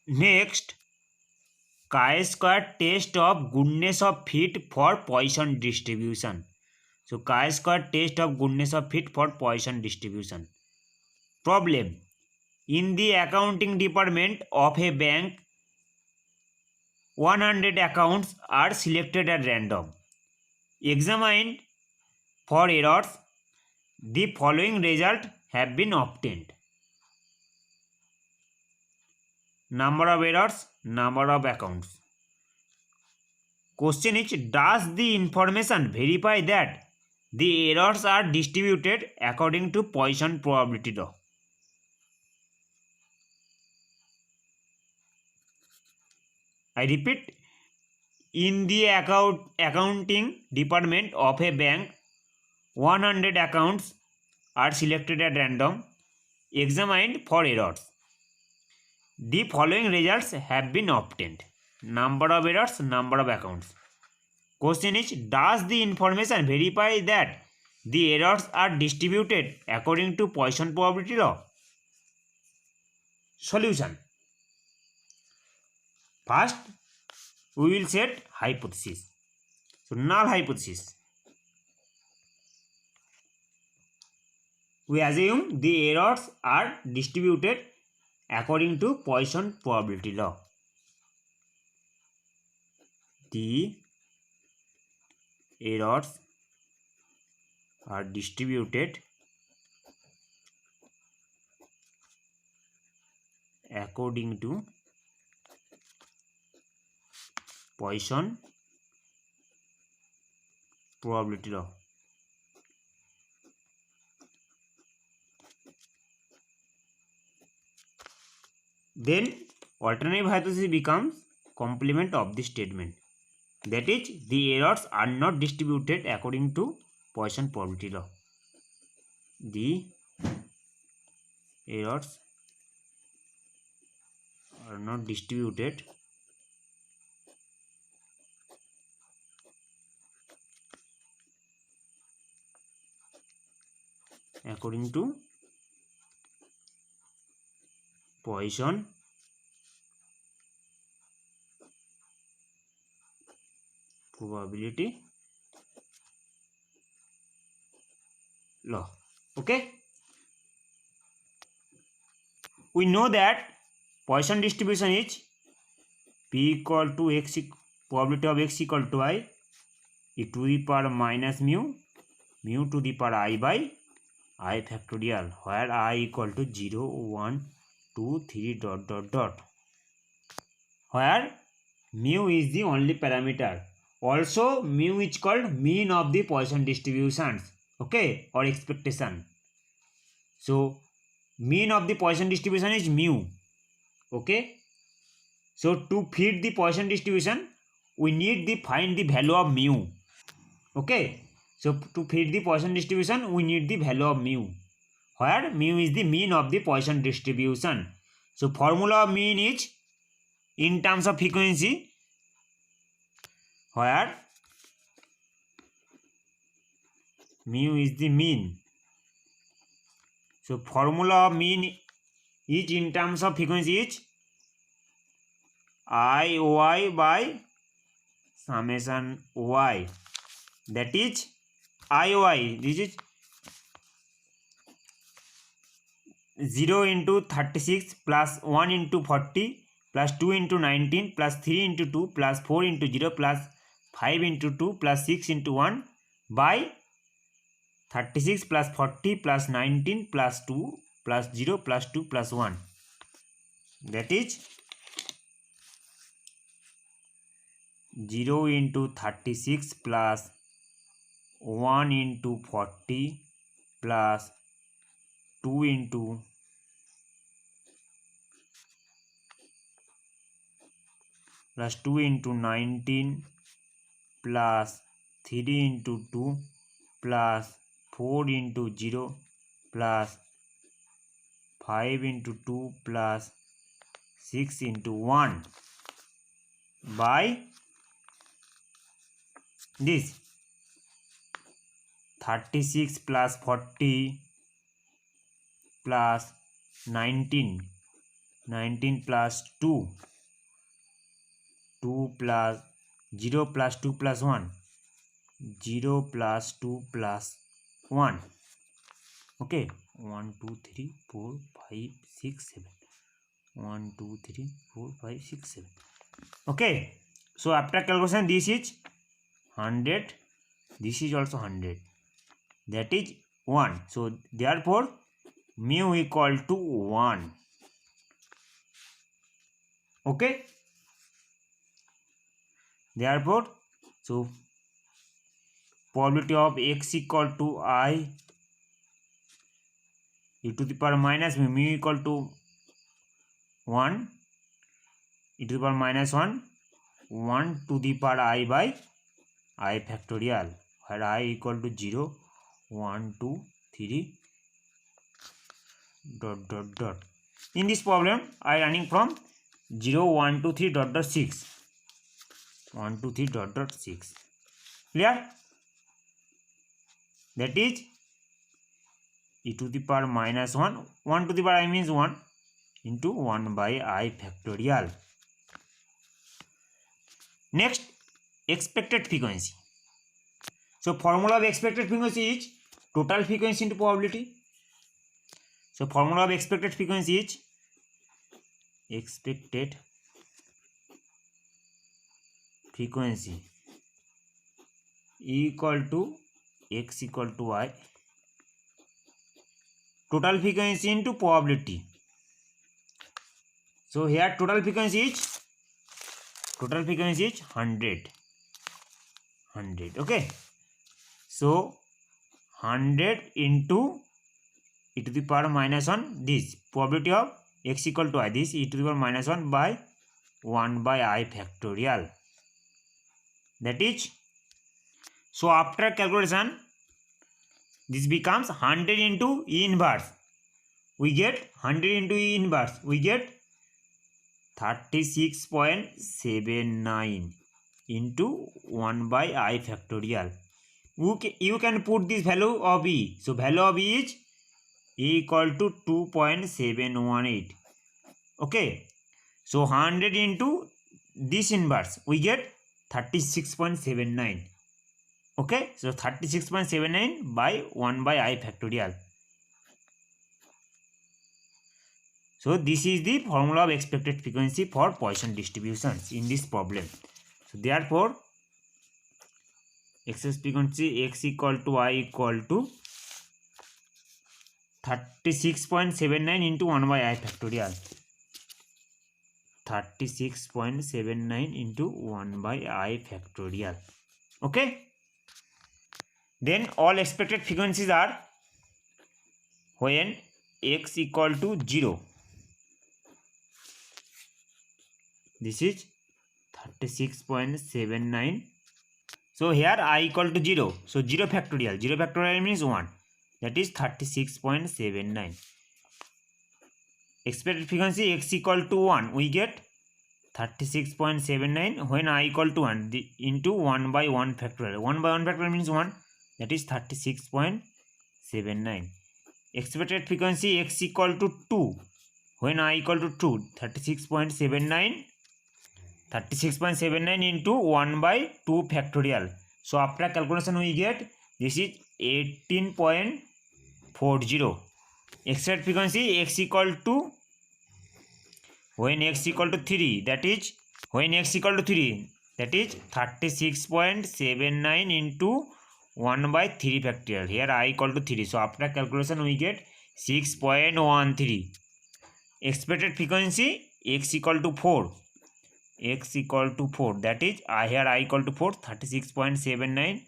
Next, chi-square test of goodness of fit for Poisson distribution. So chi-square test of goodness of fit for Poisson distribution. Problem: in the accounting department of a bank, 100 accounts are selected at random. Examined for errors, the following result have been obtained. Number of errors, number of accounts. Question is, does the information verify that the errors are distributed according to Poisson probability law? I repeat, in the accounting department of a bank, 100 accounts are selected at random, examined for errors. The following results have been obtained. Number of errors, number of accounts. Question is, does the information verify that the errors are distributed according to Poisson probability law? Solution. First, we will set hypothesis. So, null hypothesis. We assume the errors are distributed according to Poisson probability law. The errors are distributed according to Poisson probability law. Then alternative hypothesis becomes complement of the statement. That is, the errors are not distributed according to Poisson probability law. The errors are not distributed according to Poisson probability law. Okay, we know that Poisson distribution is P equal to x, probability of x equal to I, e to the power minus mu, mu to the power I by I factorial, where I equal to 0, 1, 2, 3 dot dot dot, where mu is the only parameter. Also, mu is called mean of the Poisson distributions, okay, or expectation. So, mean of the Poisson distribution is mu, okay. So, to fit the Poisson distribution, we need to find the value of mu, okay. So, to fit the Poisson distribution, we need the value of mu, where mu is the mean of the Poisson distribution. So, formula of mean is in terms of frequency, where mu is the mean. So, formula of mean is in terms of frequency is IOI by summation y. That is IOI. This is 0 into 36 plus 1 into 40 plus 2 into 19 plus 3 into 2 plus 4 into 0 plus 5 into 2 plus 6 into 1 by 36 plus 40 plus 19 plus 2 plus 0 plus 2 plus 1. That is 0 into 36 plus 1 into 40 plus 2 into plus 2 into 19 plus 3 into 2 plus 4 into 0 plus 5 into 2 plus 6 into 1 by this 36 plus 40 plus 19 19 plus 2, 2 plus 0 plus 2 plus 1, 0 plus 2 plus 1. Okay, 1 2 3 4 5 6 7, 1 2 3 4 5 6 7. Okay, so after calculation this is 100, this is also 100, that is 1. So therefore mu equal to 1. Okay, therefore so probability of x equal to I e to the power minus mu equal to 1, e to the power minus 1, 1 to the power I by I factorial, where I equal to 0, 1 2 3 dot dot dot. In this problem I running from 0 1 2 3 dot dot 6, 1 2 3 dot dot 6. Clear? That is e to the power minus 1, 1 to the power I means 1 into 1 by I factorial. Next, expected frequency. So formula of expected frequency is total frequency into probability. So formula of expected frequency is expected frequency equal to x equal to y, total frequency into probability. So here total frequency is 100. Okay, so 100 into e to the power minus 1, this probability of x equal to I, this e to the power minus 1 by 1 by I factorial. That is, so after calculation this becomes 100 into E inverse. We get 100 into E inverse. We get 36.79 into 1 by I factorial. You can put this value of E. So value of E is equal to 2.718. Okay. So 100 into this inverse. We get 36.79. Okay. So 36.79 by 1 by I factorial. So this is the formula of expected frequency for Poisson distributions in this problem. So therefore, expected frequency x equal to y equal to 36.79 into 1 by I factorial. 36.79 into 1 by I factorial. Okay. Then all expected frequencies are when x equal to 0. This is 36.79. So here I equal to 0. So 0 factorial. 0 factorial means 1. That is 36.79. Expected frequency x equal to 1. We get 36.79 when I equal to 1 into 1 by 1 factorial. 1 by 1 factorial means 1. That is 36.79. Expected frequency x equal to 2 when I equal to 2. 36.79 into 1 by 2 factorial. So after calculation we get this is 18.40. Expected frequency x equal to when x equal to 3, that is when x equal to 3, that is 36.79 into 1 by 3 factorial. Here I equal to 3. So after calculation we get 6.13. Expected frequency x equal to 4. X equal to 4, that is here I equal to 4, 36.79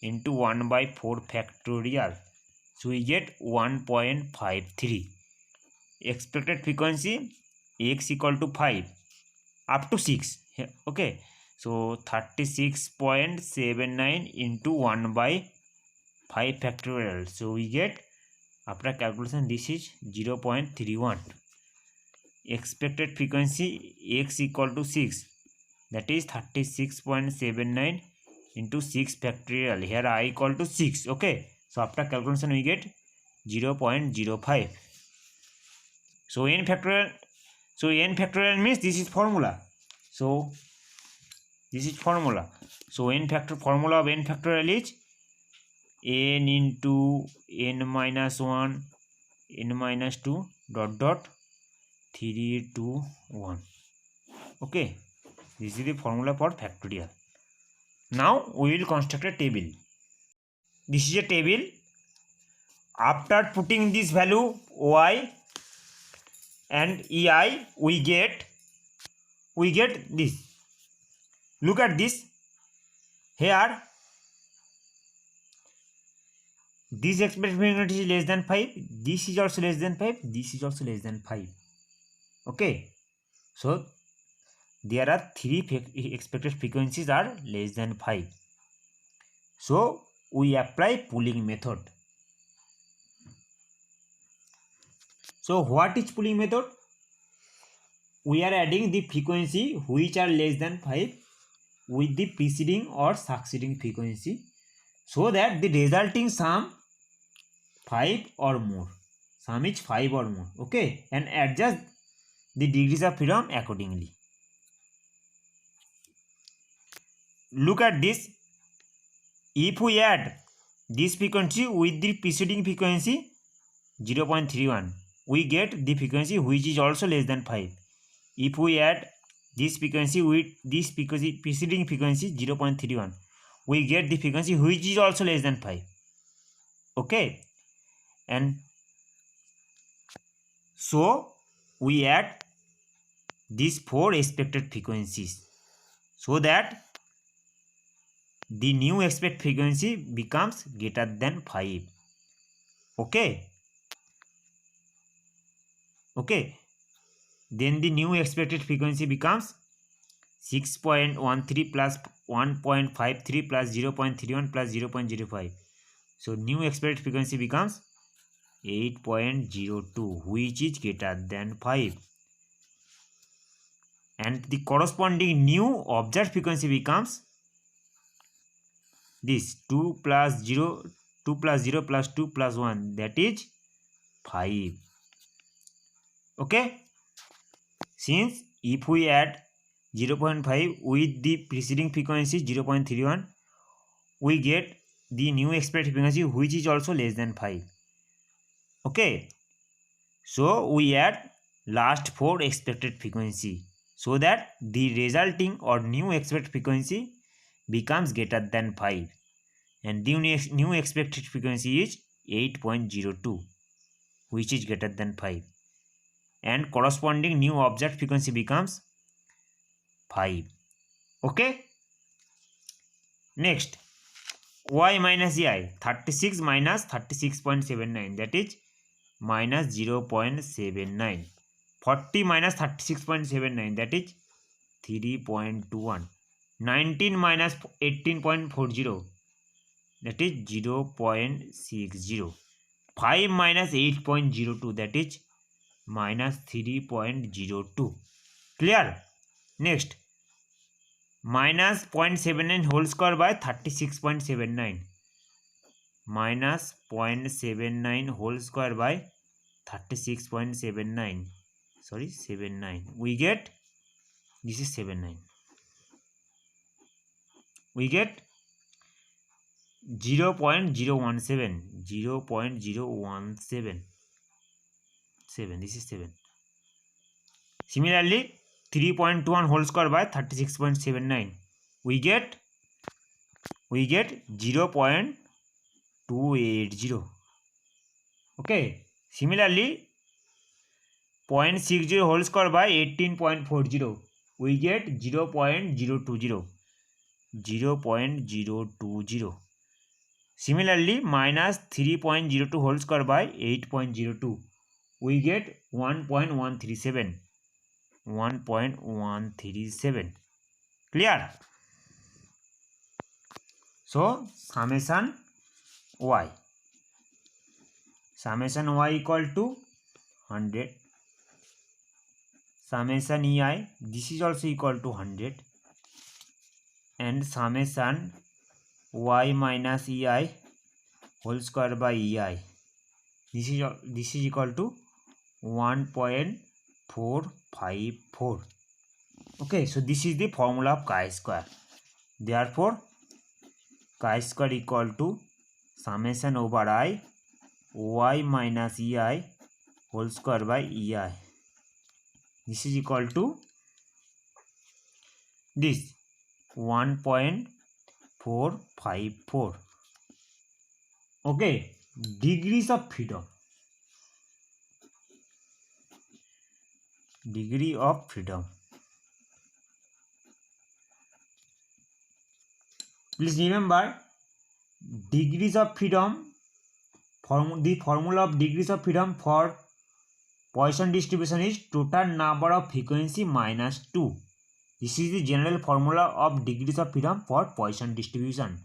into 1 by 4 factorial. So we get 1.53. Expected frequency x equal to 5 up to 6. Okay, so 36.79 into 1 by 5 factorial. So we get after calculation this is 0.31. Expected frequency x equal to 6, that is 36.79 into 6 factorial. Here I equal to 6. Okay, so after calculation we get 0.05. So n factorial, So n factorial means this is formula. So this is formula. So formula of n factorial is n into n minus 1 n minus 2 dot dot 3 2 1. Okay, this is the formula for factorial. Now we will construct a table. This is a table. After putting this value y and ei, we get this. Look at this. Here this expected frequency is less than 5. This is also less than 5. This is also less than 5. Okay, so there are 3 expected frequencies are less than 5. So we apply pooling method. So what is pooling method? We are adding the frequency which are less than 5 with the preceding or succeeding frequency, so that the resulting sum 5 or more. Sum is 5 or more. Okay, and adjust the degrees of freedom accordingly. Look at this. If we add this frequency with the preceding frequency 0.31, we get the frequency which is also less than 5. If we add this frequency with this preceding frequency 0.31, we get the frequency which is also less than 5. Okay, and so we add these 4 expected frequencies so that the new expected frequency becomes greater than 5. Okay, then the new expected frequency becomes 6.13 plus 1.53 plus 0.31 plus 0.05. So new expected frequency becomes 8.02, which is greater than 5. And the corresponding new observed frequency becomes this 2 plus 0 plus 2 plus 1, that is 5. Okay, since if we add 0.5 with the preceding frequency 0.31, we get the new expected frequency which is also less than 5. Okay, so we add last 4 expected frequency so that the resulting or new expected frequency becomes greater than 5, and the new expected frequency is 8.02, which is greater than 5, and corresponding new observed frequency becomes 5. Okay, next, y minus ei, 36 minus 36.79, that is minus 0.79. 40 minus 36.79, that is 3.21. 19 minus 18.40, that is 0.60. 5 minus 8.02, that is minus 3.02. Clear? Next, minus 0.79 whole square by 36.79. Minus 0.79 whole square by 36.79. Sorry, 79. We get, this is 79. We get 0.017. 0.017. 7. This is 7. Similarly, 3.21 whole square by 36.79. We get 0.280. Okay. Similarly, 0.60 whole square by 18.40. We get 0.020. 0.020. Similarly, minus 3.02 whole square by 8.02. We get 1.137. 1.137. Clear? So, summation y. Summation y equal to 100. Summation ei, this is also equal to 100. And summation y minus ei whole square by ei, this is equal to 1.5 454. Okay, so this is the formula of chi-square. Therefore chi-square equal to summation over I y minus ei whole square by ei. This is equal to this 1.454. Okay, degrees of freedom. Degree of freedom. Please remember, degrees of freedom, the formula of degrees of freedom for Poisson distribution is total number of frequency minus 2. This is the general formula of degrees of freedom for Poisson distribution.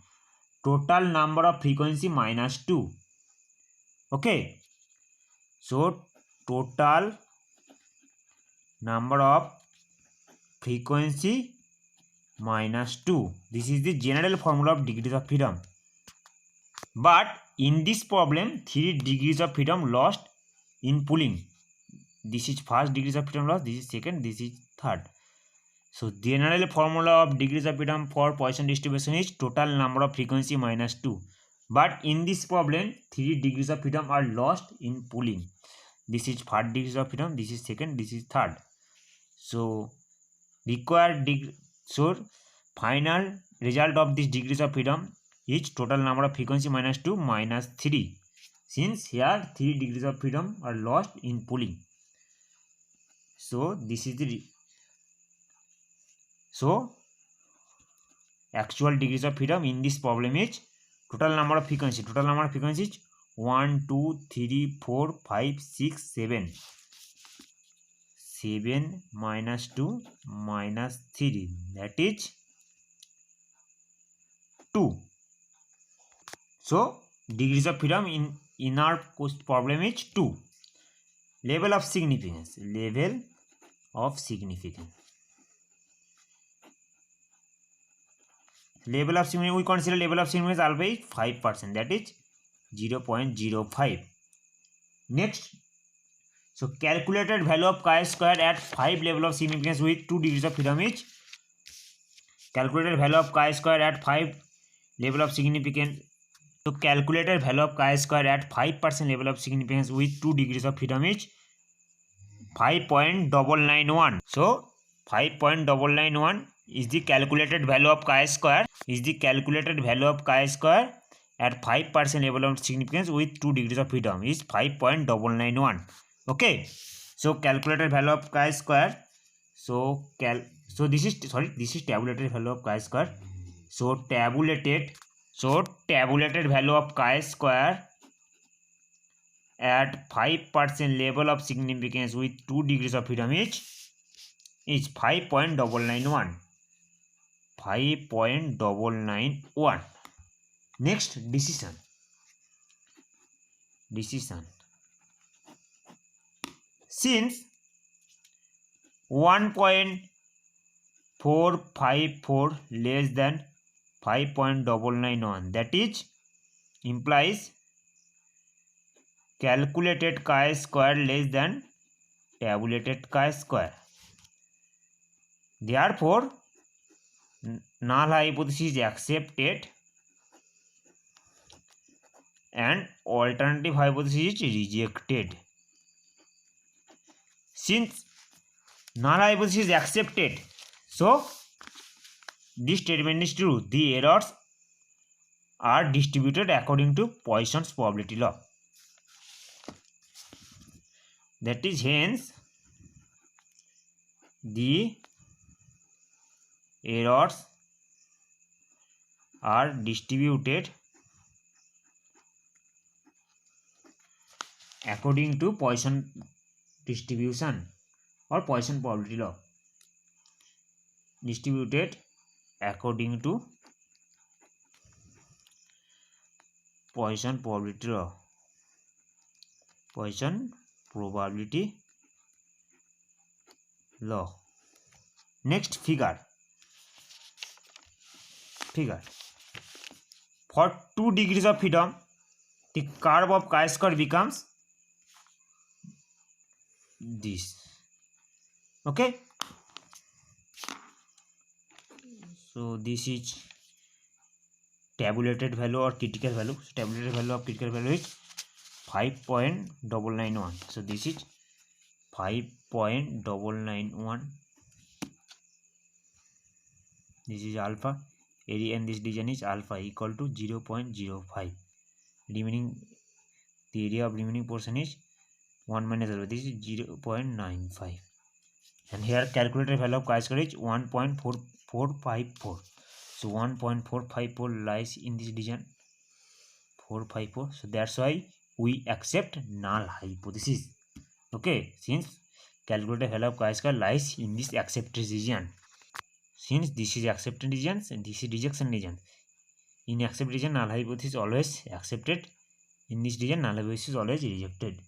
Total number of frequency minus 2. Okay. So total number of frequency minus 2. This is the general formula of degrees of freedom. But in this problem, 3 degrees of freedom lost in pooling. This is first degrees of freedom lost, this is second, this is third. So general formula of degrees of freedom for Poisson distribution is total number of frequency minus 2. But in this problem, 3 degrees of freedom are lost in pooling. This is first degrees of freedom, this is second, this is third. So required final result of this degrees of freedom is total number of frequency minus 2 minus 3. Since here 3 degrees of freedom are lost in pooling. So this is the actual degrees of freedom in this problem is total number of frequency. Total number of frequency is 1, 2, 3, 4, 5, 6, 7. 7 minus 2 minus 3, that is 2. So degrees of freedom in our problem is 2. Level of significance. Level of significance. Level of significance, we consider level of significance alpha is 5%, that is 0.05. Next, so calculated value of chi-square at 5 level of significance with 2 degrees of freedom is calculated value of chi-square at 5 level of significance. So calculated value of chi-square at 5% level of significance with 2 degrees of freedom is 5.991. So 5.991 is the calculated value of chi-square. Is the calculated value of chi-square at 5% level of significance with 2 degrees of freedom is 5.991. Okay. So calculated value of chi-square. So this is tabulated value of chi-square. So tabulated value of chi-square at 5% level of significance with 2 degrees of freedom is 5.991. 5.991. Next, decision. Since 1.454 less than 5.991, that is implies calculated chi-square less than tabulated chi-square. Therefore null hypothesis is accepted and alternative hypothesis is rejected. Since null hypothesis is accepted, so this statement is true. The errors are distributed according to Poisson's probability law. That is, hence the errors are distributed according to Poisson distribution or Poisson probability law. Distributed according to Poisson probability law. Poisson probability law. Next, figure. For 2 degrees of freedom, the curve of chi-square becomes this. Okay, so this is tabulated value or critical value. So tabulated value of critical value is 5.991. So this is 5.991. This is alpha area, and this region is alpha equal to 0.05. Remaining, the area of remaining portion is 1 minus alpha. This is 0.95. And here calculated value of chi-square is 1.4454. So 1.454 lies in this region, 454. So that's why we accept null hypothesis. Okay, since calculated value of chi-square lies in this accepted region. Since this is accepted region and this is rejection region, in accepted region null hypothesis is always accepted, in this region null hypothesis is always rejected.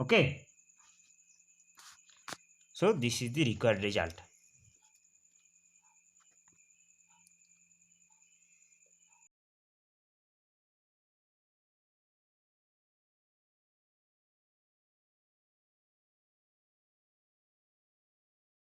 Okay, so this is the required result.